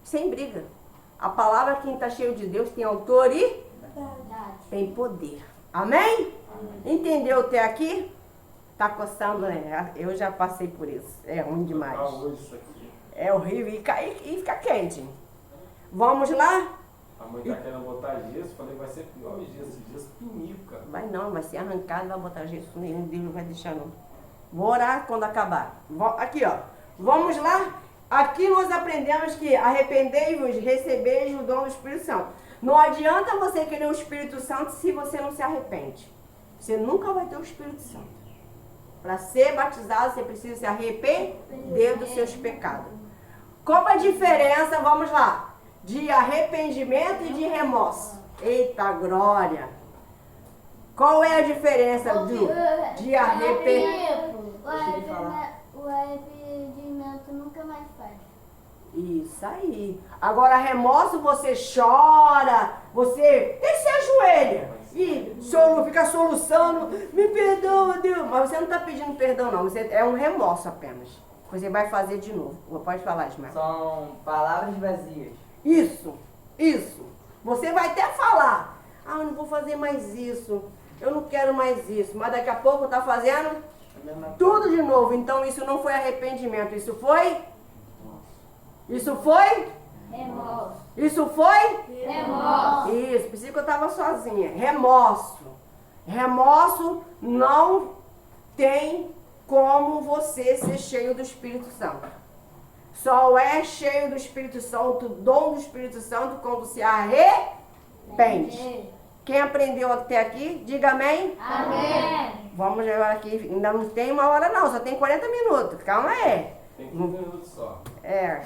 Sem briga. A palavra, quem está cheio de Deus, tem autoridade, tem poder. Amém? Entendeu até aqui? Tá coçando, né? Eu já passei por isso. É ruim demais. É horrível e fica quente. Vamos lá? A mãe tá querendo botar gesso, falei, vai ser pior o gesso pinica. Vai não, vai ser arrancado, vai botar gesso nenhum, Deus não vai deixar não. Vou orar quando acabar. Aqui, ó. Vamos lá? Aqui nós aprendemos que arrependei-vos, recebeis o dom do Espírito Santo. Não adianta você querer o Espírito Santo se você não se arrepende. Você nunca vai ter o Espírito Santo. Para ser batizado, você precisa se arrepender dos seus pecados. Qual a diferença, vamos lá, de arrependimento e de remorso? Eita glória! Qual é a diferença de arrependimento? O arrependimento nunca mais faz. Isso aí. Agora, remorso, você chora, você se ajoelha e fica soluçando, me perdoa, Deus. Mas você não está pedindo perdão, não. É um remorso apenas. Você vai fazer de novo. Pode falar, Ismael. São palavras vazias. Isso. Você vai até falar. Ah, eu não vou fazer mais isso. Eu não quero mais isso. Mas daqui a pouco tá fazendo tudo de novo. Então isso não foi arrependimento. Isso foi? Isso foi? Remorso. Isso foi? Remorso. Isso, por isso que eu estava sozinha. Remorso. Remorso não tem como você ser cheio do Espírito Santo. Só é cheio do Espírito Santo, dom do Espírito Santo, quando se arrepende. Quem aprendeu até aqui, diga amém. Amém. Vamos agora aqui, ainda não tem uma hora não, só tem 40 minutos. Calma aí. Tem 15 minutos só.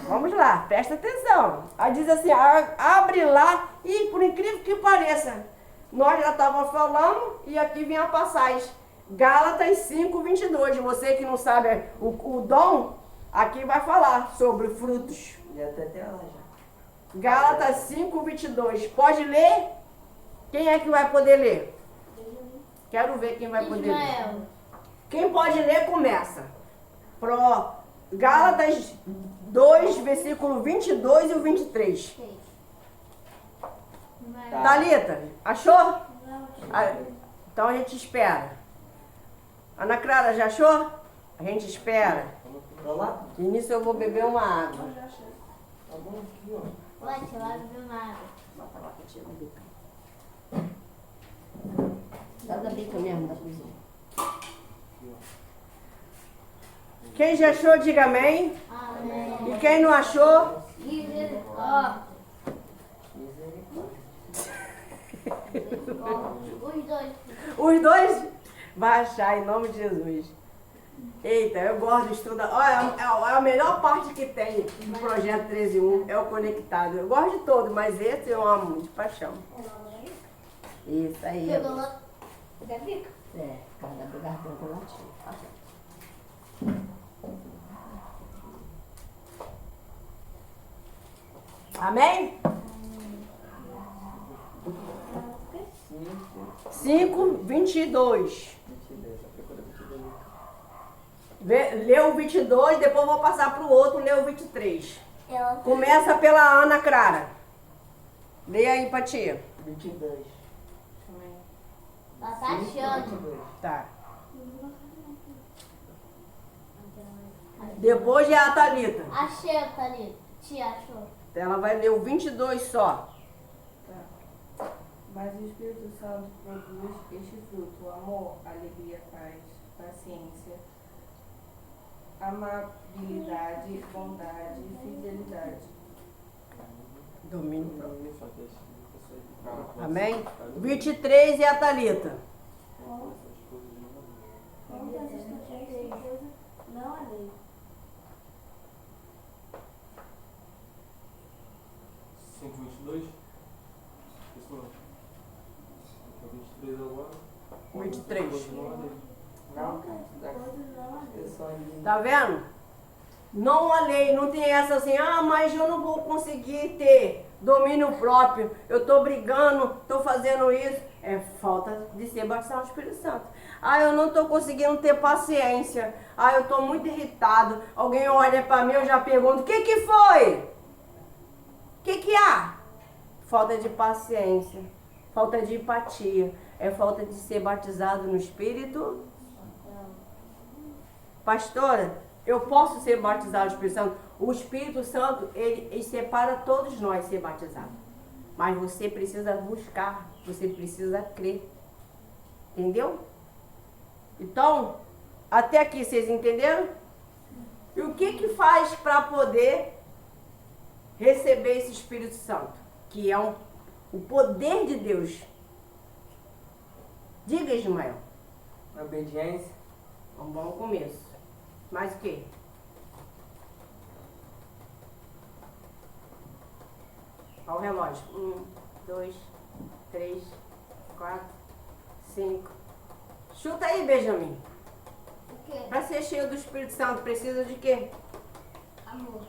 Vamos lá, presta atenção. Aí diz assim, abre lá e por incrível que pareça, nós já estávamos falando e aqui vem a passagem. Gálatas 5:22. Você que não sabe o dom, aqui vai falar sobre frutos. Já tá até lá já. Gálatas 5:22. Pode ler? Quem é que vai poder ler? Quero ver quem vai poder ler. Ismael. Quem pode ler, começa. Gálatas 2, versículo 22 e o 23. Ismael. Thalita, achou? Então a gente espera. Ana Clara, já achou? A gente espera. Vamos lá? Início eu vou beber uma água. Tá bom aqui, ó. Vai, você vai beber nada. Bota lá que eu tiro a bica. Dá da bica mesmo da cozinha. Quem já achou, diga amém. Amém. E quem não achou, Misericórdia. Os dois. os dois vai achar em nome de Jesus. Eita, eu gosto de estudar. Olha, é a melhor parte que tem do projeto 13.1 é o conectado. Eu gosto de todo, mas esse eu amo de paixão. Isso aí. Pegou lá. Pega a bica. É, cada garganta latinha. Amém? 5:22. 22, só procura 22. Leu o 22, depois vou passar para o outro, leu o 23. Ela. Começa pela Ana Clara. Leia aí, Patia. 22. Ela tá achando. 22. Tá. Depois é a Thalita. Achei, Thalita. Te achou. Ela vai ler o 22 só. Mas o Espírito Santo produz este fruto: amor, alegria, paz, paciência, amabilidade, bondade e fidelidade. Domínio próprio. Só que esse pessoal de cara, Amém? 23 é a Thalita. essas coisas de novo. Não a lei. 5:22. Pessoal. 23 agora. 23. Continua ali. Não, pessoal de... Tá vendo? Não a lei, não tem essa assim, mas eu não vou conseguir ter domínio próprio, eu tô brigando, tô fazendo isso. É falta de ser batizado no Espírito Santo. Eu não tô conseguindo ter paciência. Eu tô muito irritado. Alguém olha pra mim, eu já pergunto, o que foi? O que há? Falta de paciência, falta de empatia, é falta de ser batizado no Espírito. Pastora, eu posso ser batizado no Espírito Santo? O Espírito Santo, ele separa todos nós ser batizados. Mas você precisa buscar, você precisa crer. Entendeu? Então, até aqui vocês entenderam? E o que faz para poder receber esse Espírito Santo? Que é o poder de Deus. Diga, Ismael. Obediência. Um bom começo. Mais o quê? Olha o relógio. 1, 2, 3, 4, 5. Chuta aí, Benjamin. O quê? Para ser cheio do Espírito Santo, precisa de quê? Amor.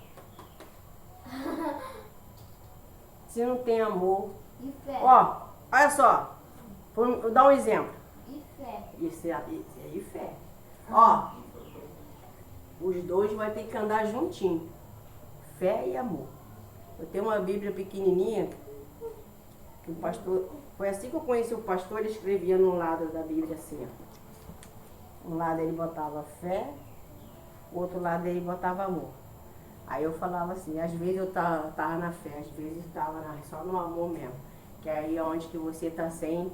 Se não tem amor. E fé. Olha só. Vou dar um exemplo. E fé. Isso aí, fé. Os dois vão ter que andar juntinho. Fé e amor. Eu tenho uma Bíblia pequenininha que o pastor Foi assim que eu conheci o pastor, ele escrevia num lado da Bíblia assim, ó. Um lado ele botava fé, o outro lado ele botava amor. Aí eu falava assim, às vezes eu tava na fé, às vezes eu tava só no amor mesmo. Que aí é onde que você tá sem,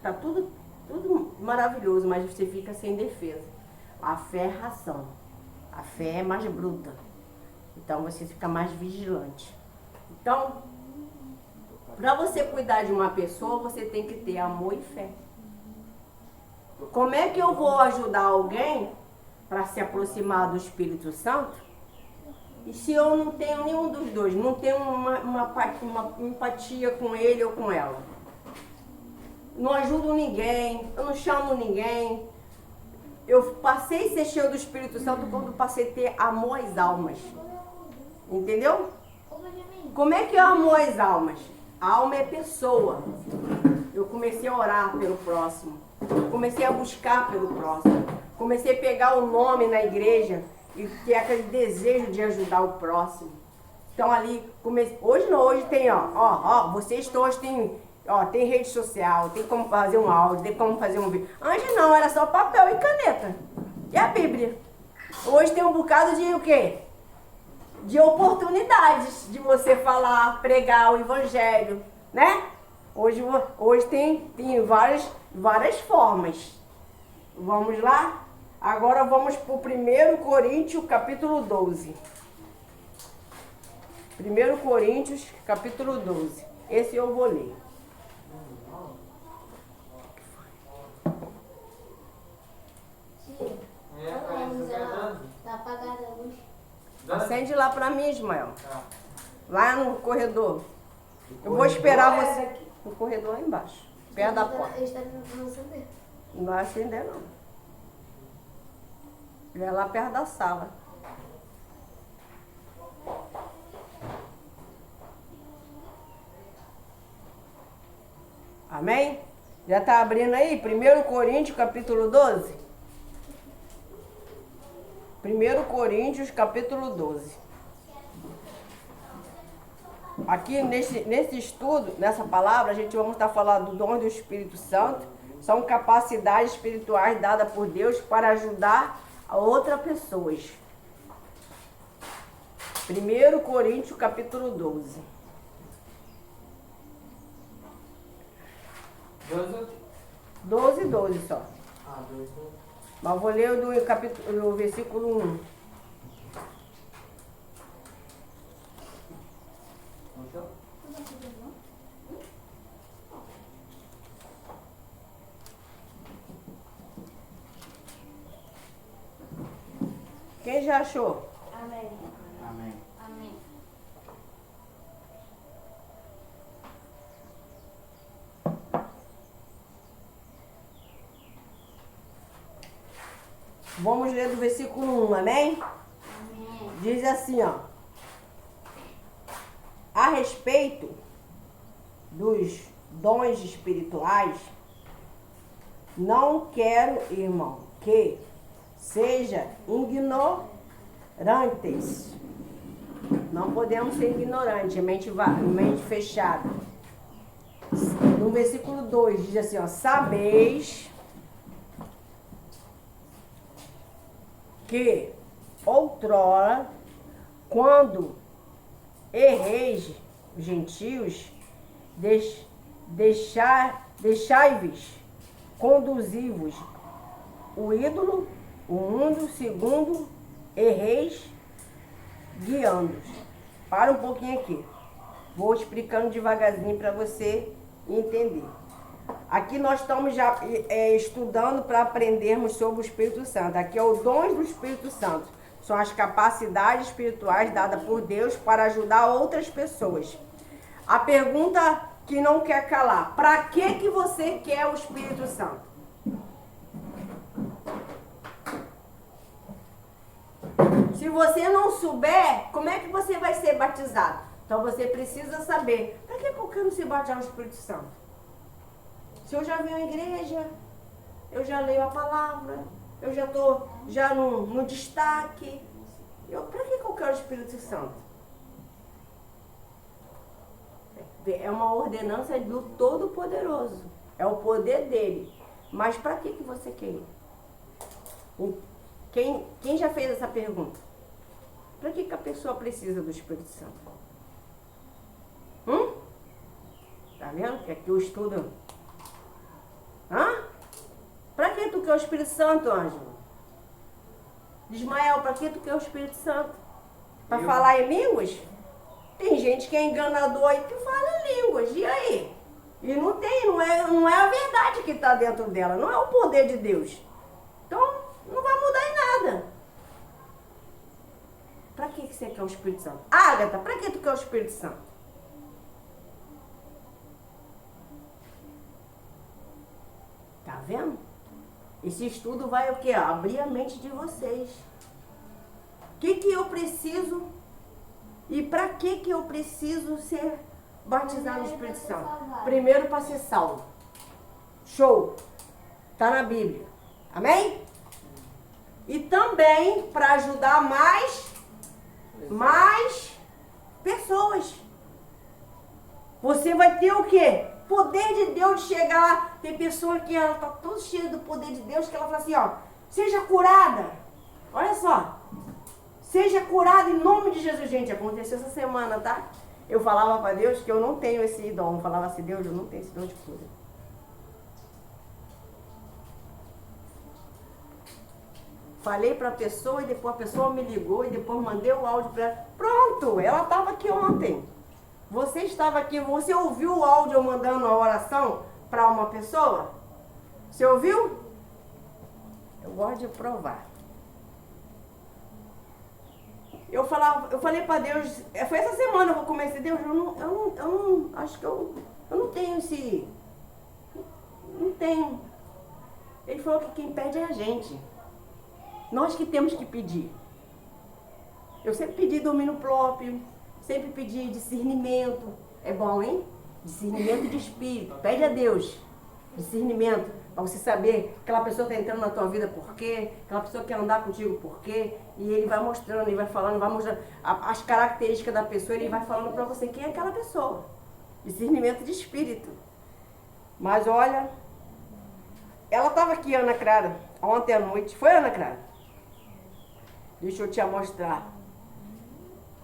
tá tudo maravilhoso, mas você fica sem defesa. A fé é ração, a fé é mais bruta, então você fica mais vigilante. Então, para você cuidar de uma pessoa, você tem que ter amor e fé. Como é que eu vou ajudar alguém para se aproximar do Espírito Santo? E se eu não tenho nenhum dos dois, não tenho uma empatia com ele ou com ela? Não ajudo ninguém, eu não chamo ninguém. Eu passei a ser cheio do Espírito Santo quando passei a ter amor às almas. Entendeu? Como é que eu amo as almas? A alma é pessoa. Eu comecei a orar pelo próximo. Comecei a buscar pelo próximo. Comecei a pegar o nome na igreja e ter aquele desejo de ajudar o próximo. Então ali, hoje não, hoje tem, vocês todos têm, tem rede social, tem como fazer um áudio, tem como fazer um vídeo. Antes não, era só papel e caneta. E a Bíblia? Hoje tem um bocado de o quê? De oportunidades de você falar, pregar o evangelho, né? Hoje tem várias formas. Vamos lá? Agora vamos para o 1 Coríntios, capítulo 12. 1 Coríntios, capítulo 12. Esse eu vou ler. Tá apagada a luz. Acende lá para mim, Ismael. Lá no corredor. Eu vou esperar você. No corredor lá embaixo, perto da porta. Ele está tentando acender. Não vai acender, não. Ele é lá perto da sala. Amém? Já está abrindo aí? 1 Coríntios, capítulo 12? 1 Coríntios, capítulo 12. Aqui nesse estudo, nessa palavra, a gente vamos estar falando do dom do Espírito Santo. São capacidades espirituais dadas por Deus para ajudar a outras pessoas. 1 Coríntios, capítulo 12. 12 só. Ah, 12. Mas vou ler o versículo 1. Quem já achou? Amém. Amém. Amém. Vamos ler do versículo 1, amém? Amém. Diz assim, ó. A respeito dos dons espirituais, não quero, irmão, que seja ignorantes. Não podemos ser ignorantes, mente fechada. No versículo 2 diz assim, ó, sabeis que outrora, quando erreis gentios, deixai-vos conduzir-vos o ídolo, o mundo, segundo erreis, guiando-os. Para um pouquinho aqui. Vou explicando devagarzinho para você entender. Aqui nós estamos já estudando para aprendermos sobre o Espírito Santo. Aqui é o dom do Espírito Santo. São as capacidades espirituais dadas por Deus para ajudar outras pessoas. A pergunta que não quer calar. Para que você quer o Espírito Santo? Se você não souber, como é que você vai ser batizado? Então você precisa saber. Para que eu quero ser batizado no Espírito Santo? Se eu já venho à igreja, eu já leio a palavra, eu já estou no destaque. Para que eu quero o Espírito Santo? É uma ordenança do Todo-Poderoso. É o poder dele. Mas para que você quer ir? Quem já fez essa pergunta? Para que a pessoa precisa do Espírito Santo? Tá vendo? Que aqui eu estudo. Para que tu quer o Espírito Santo, Ângelo? Ismael, para que tu quer o Espírito Santo? Para falar em línguas? Tem gente que é enganador aí que fala em línguas. E aí? E não é a verdade que está dentro dela. Não é o poder de Deus. Então, não vai mudar em nada. Para que você quer o Espírito Santo? Ágata, para que tu quer o Espírito Santo? Tá vendo? Esse estudo vai o quê? Abrir a mente de vocês. O que eu preciso e para que eu preciso ser batizado no Espírito Santo? Primeiro, para ser salvo. Show! Tá na Bíblia. Amém? E também para ajudar mais pessoas. Você vai ter o quê? Poder de Deus de chegar lá. Tem pessoa que ela tá tão cheia do poder de Deus que ela fala assim, ó, seja curada. Olha só. Seja curada em nome de Jesus. Gente, aconteceu essa semana, tá? Eu falava para Deus que eu não tenho esse dom. Eu falava assim, Deus, eu não tenho esse dom de cura. Falei para a pessoa e depois a pessoa me ligou e depois mandei o áudio para ela. Pronto, ela estava aqui ontem. Você estava aqui, você ouviu o áudio eu mandando a oração para uma pessoa? Você ouviu? Eu gosto de provar. Eu falei para Deus, foi essa semana que eu comecei, Deus, eu não acho que eu não tenho esse, não tenho. Ele falou que quem pede é a gente. Nós que temos que pedir. Eu sempre pedi domínio próprio, sempre pedi discernimento. É bom, hein? Discernimento de espírito. Pede a Deus discernimento para você saber que aquela pessoa está entrando na tua vida por quê, aquela pessoa quer andar contigo por quê, e ele vai mostrando, ele vai falando, vai mostrando as características da pessoa, ele vai falando para você quem é aquela pessoa. Discernimento de espírito. Mas olha, ela estava aqui, Ana Clara, ontem à noite. Foi, Ana Clara? Deixa eu te mostrar.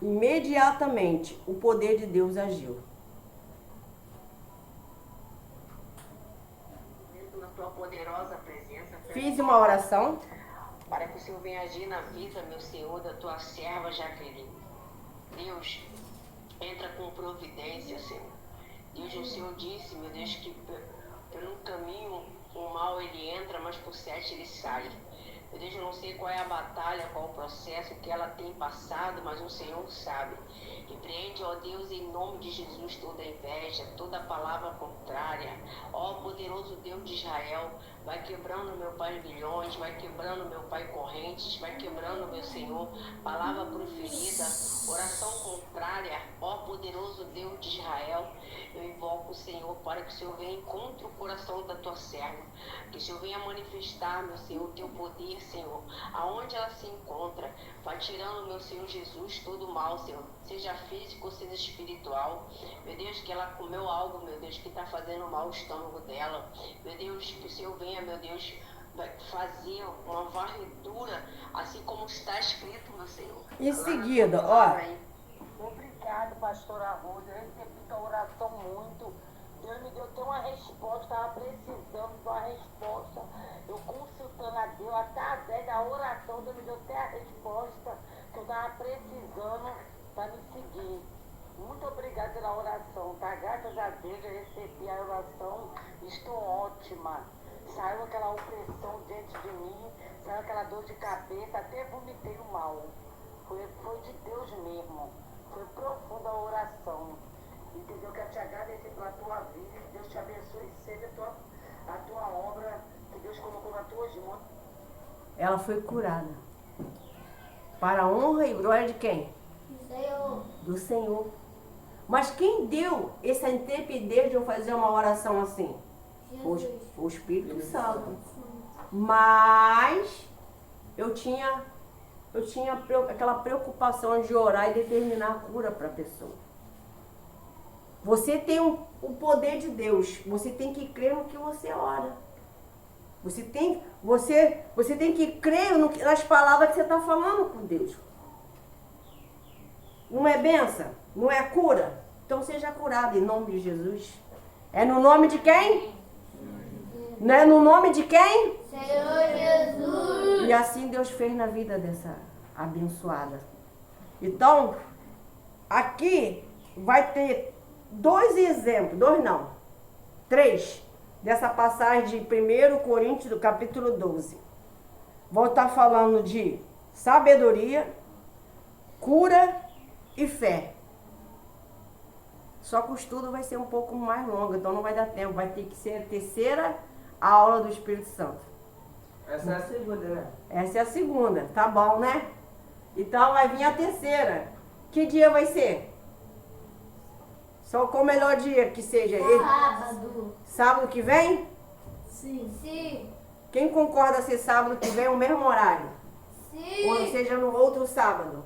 Imediatamente o poder de Deus agiu. Na tua poderosa presença, Fiz uma oração. para que o Senhor venha agir na vida, meu Senhor, da tua serva Jaqueline. Deus, entra com providência, Senhor. Deus, o Senhor disse, meu Deus, que pelo caminho o mal ele entra, mas por 7 ele sai. Meu Deus, eu não sei qual é a batalha, qual o processo que ela tem passado, mas o Senhor sabe. Repreende, ó Deus, em nome de Jesus, toda inveja, toda palavra contrária. Ó poderoso Deus de Israel, vai quebrando, meu Pai, milhões, vai quebrando, meu Pai, correntes, vai quebrando, meu Senhor, palavra proferida, oração contrária. Ó poderoso Deus de Israel, eu invoco o Senhor para que o Senhor venha contra o coração da tua serva, que o Senhor venha manifestar, meu Senhor, o teu poder, Senhor, aonde ela se encontra, vai tirando, meu Senhor Jesus, todo o mal, Senhor, seja físico ou seja espiritual. Meu Deus, que ela comeu algo, meu Deus, que está fazendo mal ao estômago dela. Meu Deus, que o Senhor venha, meu Deus, fazer uma varredura, assim como está escrito, meu Senhor. Em seguida, ó. Obrigado, pastora Arruda. Eu recebi tua oração muito. Deus me deu até uma resposta, estava precisando de uma resposta. Eu consultando a Deus, até a ideia da oração, Deus me deu até a resposta que eu estava precisando para me seguir. Muito obrigada pela oração, tá? Graças a Deus eu recebi a oração, estou ótima. Saiu aquela opressão dentro de mim, saiu aquela dor de cabeça, até vomitei o mal. Foi de Deus mesmo. Foi profunda a oração. Entendeu? Quero te agradecer pela tua vida. Que Deus te abençoe sempre a tua obra que Deus colocou nas tuas mãos. Ela foi curada. Para a honra e glória de quem? Senhor. Do Senhor. Mas quem deu essa intrepidez de eu fazer uma oração assim? Foi o Espírito Santo. Mas eu tinha aquela preocupação de orar e determinar a cura para a pessoa. Você tem o poder de Deus. Você tem que crer no que você ora. Você tem que crer nas palavras que você está falando com Deus. Não é bênção? Não é cura? Então seja curado em nome de Jesus. É no nome de quem? Não é no nome de quem? Senhor Jesus. E assim Deus fez na vida dessa abençoada. Então, aqui vai ter 2 exemplos, 2 não, 3, dessa passagem de 1 Coríntios, do capítulo 12. Vou estar falando de sabedoria, cura e fé. Só que o estudo vai ser um pouco mais longo, então não vai dar tempo. Vai ter que ser a terceira aula do Espírito Santo. Essa é a segunda, né? Essa é a segunda, tá bom, né? Então vai vir a terceira. Que dia vai ser? Só qual o melhor dia que seja? Sábado. Sábado que vem? Sim. Quem concorda ser sábado que vem o mesmo horário? Sim. Ou seja, no outro sábado?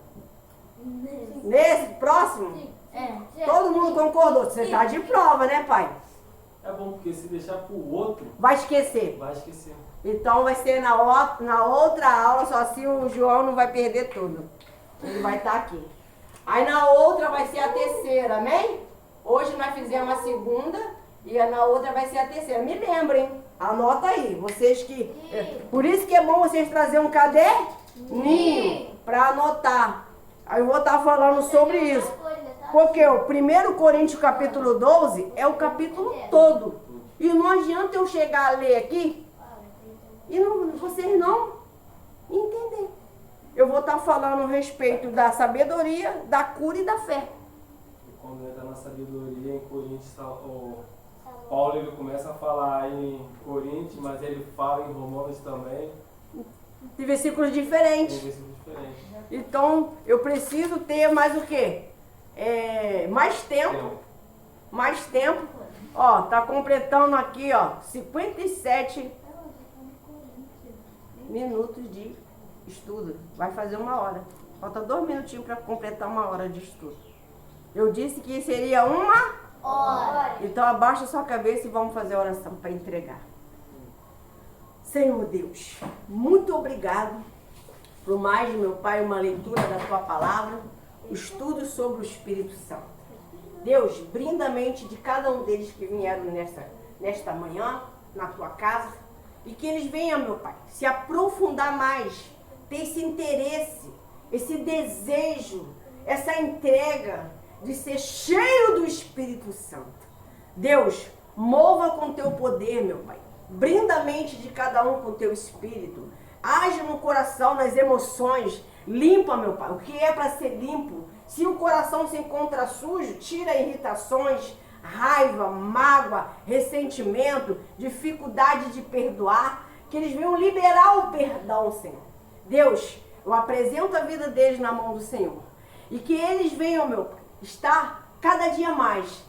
Nesse próximo? É. Todo mundo concordou. Você está de prova, né, pai? É bom porque se deixar pro outro, Vai esquecer. vai esquecer. Então vai ser na outra aula, só assim o João não vai perder tudo. Ele vai estar aqui. Aí na outra vai ser a terceira, amém? Hoje nós fizemos a segunda e na outra vai ser a terceira. Me lembrem, anota aí. Vocês que. Por isso que é bom vocês trazerem um caderninho para anotar. Aí eu vou estar falando sobre isso. Porque o 1 Coríntios capítulo 12 é o capítulo todo. E não adianta eu chegar a ler aqui e vocês não entenderem. Eu vou estar falando a respeito da sabedoria, da cura e da fé. E quando entra na sabedoria em Coríntios, o Paulo ele começa a falar em Coríntios, mas ele fala em Romanos também. De versículos Tem diferentes. versículos diferentes. Então eu preciso ter mais o quê? Mais tempo. Mais tempo. Ó, tá completando aqui, ó, 57 minutos de estudo. Vai fazer 1 hora. Falta 2 minutinhos para completar 1 hora de estudo. Eu disse que seria 1 Hora. Então abaixa a sua cabeça e vamos fazer a oração para entregar. Senhor Deus, muito obrigado por mais, meu Pai, uma leitura da Tua Palavra, o estudo sobre o Espírito Santo. Deus, brinda a mente de cada um deles que vieram nesta manhã, na Tua casa, e que eles venham, meu Pai, se aprofundar mais, ter esse interesse, esse desejo, essa entrega de ser cheio do Espírito Santo. Deus, mova com Teu poder, meu Pai. Brinda a mente de cada um com Teu Espírito. Age no coração, nas emoções. Limpa, meu Pai, o que é para ser limpo. Se o coração se encontra sujo, tira irritações, raiva, mágoa, ressentimento, dificuldade de perdoar. Que eles venham liberar o perdão, Senhor. Deus, eu apresento a vida deles na mão do Senhor. E que eles venham, meu Pai, estar cada dia mais,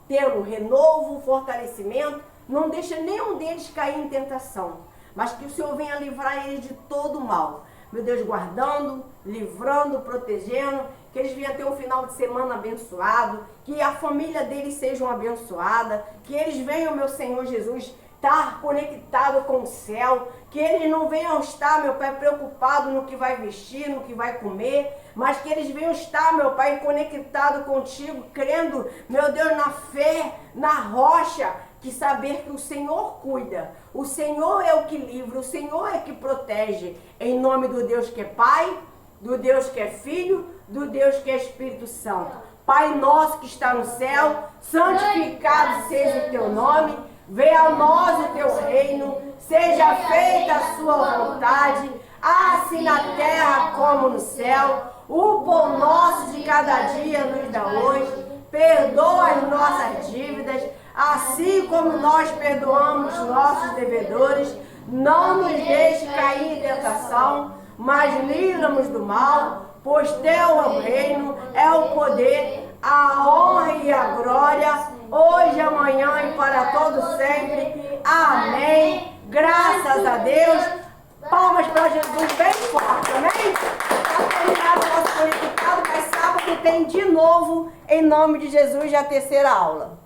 ter um renovo, um fortalecimento. Não deixa nenhum deles cair em tentação, mas que o Senhor venha livrar eles de todo o mal. Meu Deus, guardando, livrando, protegendo, que eles venham ter um final de semana abençoado, que a família deles seja abençoada, que eles venham, meu Senhor Jesus, estar conectado com o céu, que eles não venham estar, meu Pai, preocupados no que vai vestir, no que vai comer, mas que eles venham estar, meu Pai, conectado contigo, crendo, meu Deus, na fé, na rocha, que saber que o Senhor cuida, o Senhor é o que livra, o Senhor é que protege, em nome do Deus que é Pai, do Deus que é Filho, do Deus que é Espírito Santo. Pai nosso que está no céu, santificado seja o teu nome, venha a nós o teu reino, seja feita a sua vontade, assim na terra como no céu. O pão nosso de cada dia nos dá hoje, perdoa as nossas dívidas, assim como nós perdoamos nossos devedores. Não nos deixe cair em tentação, mas livra-nos do mal, pois teu é o reino, é o poder, a honra e a glória, hoje, amanhã e para todo sempre. Amém. Graças a Deus. Palmas para Jesus bem forte, amém? Está terminado o nosso conectado, mas sábado tem de novo, em nome de Jesus, a terceira aula.